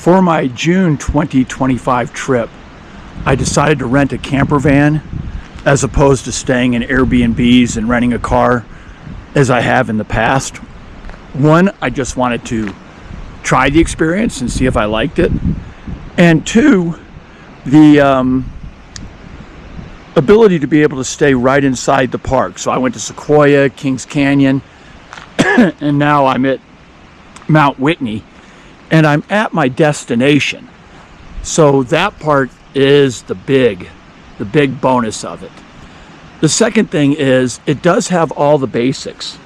For my June 2025 trip, I decided to rent a camper van as opposed to staying in Airbnbs and renting a car as I have in the past. One, I just wanted to try the experience and see if I liked it. And two, the ability to be able to stay right inside the park. So I went to Sequoia, Kings Canyon, and now I'm at Mount Whitney, and I'm at my destination. So that part is the big bonus of it. The second thing is it does have all the basics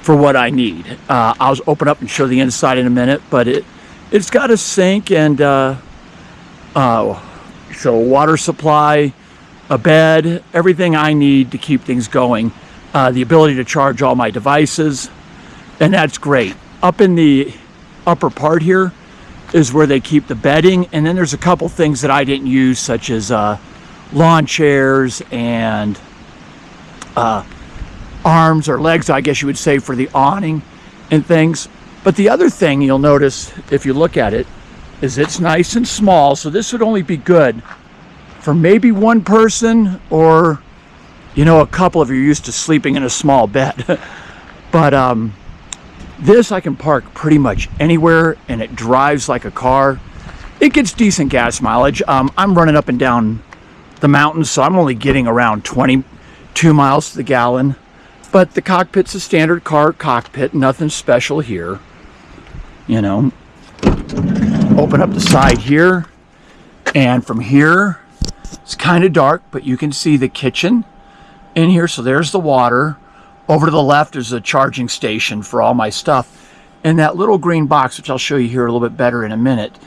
for what I need. I'll open up and show the inside in a minute, but it's got a sink and so a water supply, a bed, everything I need to keep things going. The ability to charge all my devices, and that's great. Up in the upper part here is where they keep the bedding, and then there's a couple things that I didn't use, such as lawn chairs and arms or legs, I guess you would say, for the awning and things. But the other thing you'll notice if you look at it is it's nice and small, so this would only be good for maybe one person, or a couple if you're used to sleeping in a small bed. But this I can park pretty much anywhere, and it drives like a car. It gets decent gas mileage. I'm running up and down the mountains, so I'm only getting around 22 miles to the gallon. But the cockpit's a standard car cockpit, nothing special here. Open up the side here, and from here it's kind of dark, but you can see the kitchen in here. So there's the water. Over to the left is a charging station for all my stuff. And that little green box, which I'll show you here a little bit better in a minute,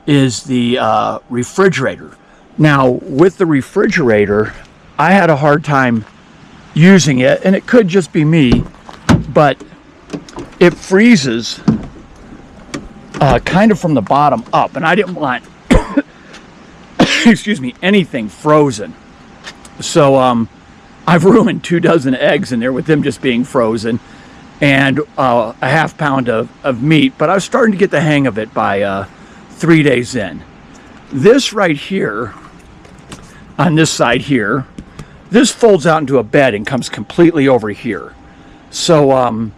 is the refrigerator. Now, with the refrigerator, I had a hard time using it, and it could just be me, but it freezes kind of from the bottom up, and I didn't want excuse me, anything frozen. So I've ruined 24 eggs in there with them just being frozen, and a half pound of meat, but I was starting to get the hang of it by 3 days in. This right here, on this side here, this folds out into a bed and comes completely over here. So,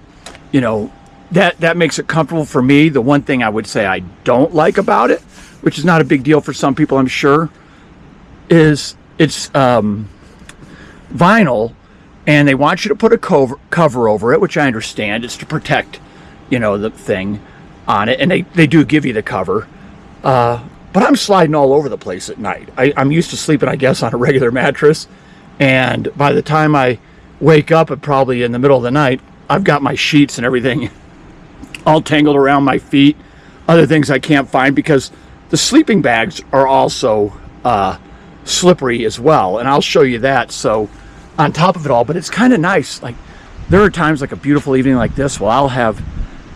that makes it comfortable for me. The one thing I would say I don't like about it, which is not a big deal for some people, I'm sure, is it's vinyl, and they want you to put a cover over it, which I understand. It's to protect, the thing on it, and they do give you the cover. But I'm sliding all over the place at night. I'm used to sleeping, I guess, on a regular mattress, and by the time I wake up at probably in the middle of the night, I've got my sheets and everything all tangled around my feet, other things I can't find, because the sleeping bags are also slippery as well, and I'll show you that. So on top of it all, but it's kind of nice. Like, there are times, like a beautiful evening like this, well, I'll have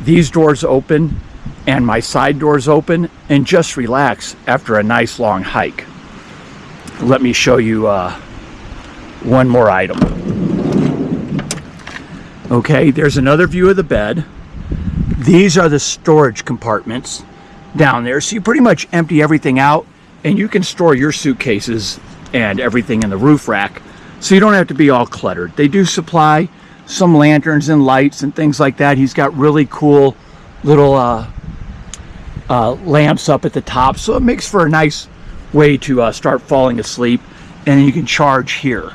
these doors open and my side doors open and just relax after a nice long hike. Let me show you one more item. Okay, there's another view of the bed. These are the storage compartments down there, so you pretty much empty everything out, and you can store your suitcases and everything in the roof rack, so you don't have to be all cluttered. They do supply some lanterns and lights and things like that. He's got really cool little lamps up at the top, so it makes for a nice way to start falling asleep. And you can charge here.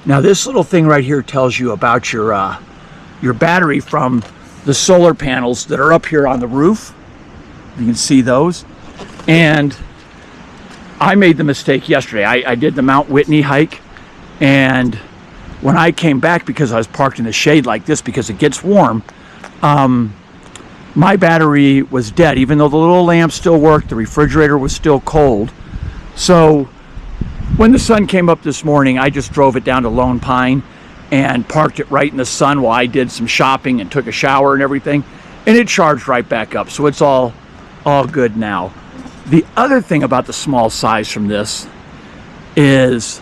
Now, this little thing right here tells you about your battery from the solar panels that are up here on the roof. You can see those. And I made the mistake yesterday. I did the Mount Whitney hike, and when I came back, because I was parked in the shade like this because it gets warm, my battery was dead. Even though the little lamp still worked, the refrigerator was still cold. So when the sun came up this morning, I just drove it down to Lone Pine and parked it right in the sun while I did some shopping and took a shower and everything, and it charged right back up. So it's all good now. The other thing about the small size from this is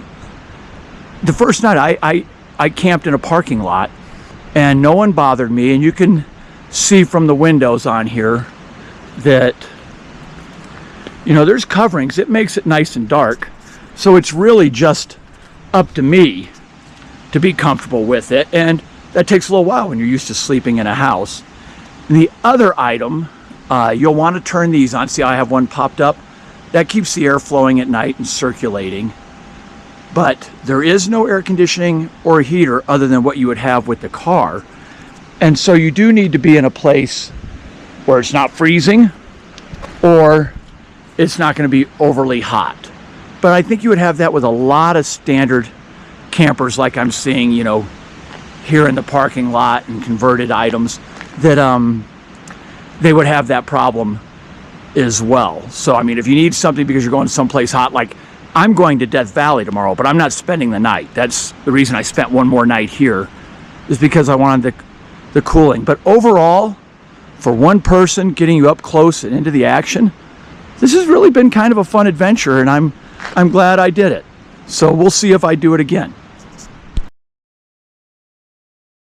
the first night I camped in a parking lot, and no one bothered me, and you can see from the windows on here that You know, there's coverings. It makes it nice and dark. So it's really just up to me to be comfortable with it. And that takes a little while when you're used to sleeping in a house. And the other item, you'll want to turn these on. See, I have one popped up. That keeps the air flowing at night and circulating. But there is no air conditioning or heater other than what you would have with the car. And so you do need to be in a place where it's not freezing or it's not going to be overly hot. But I think you would have that with a lot of standard campers like I'm seeing, you know, here in the parking lot and converted items, that they would have that problem as well. So, I mean, if you need something because you're going someplace hot, like I'm going to Death Valley tomorrow, but I'm not spending the night. That's the reason I spent one more night here, is because I wanted the cooling. But overall, for one person getting you up close and into the action, this has really been kind of a fun adventure, and I'm glad I did it. So we'll see if I do it again.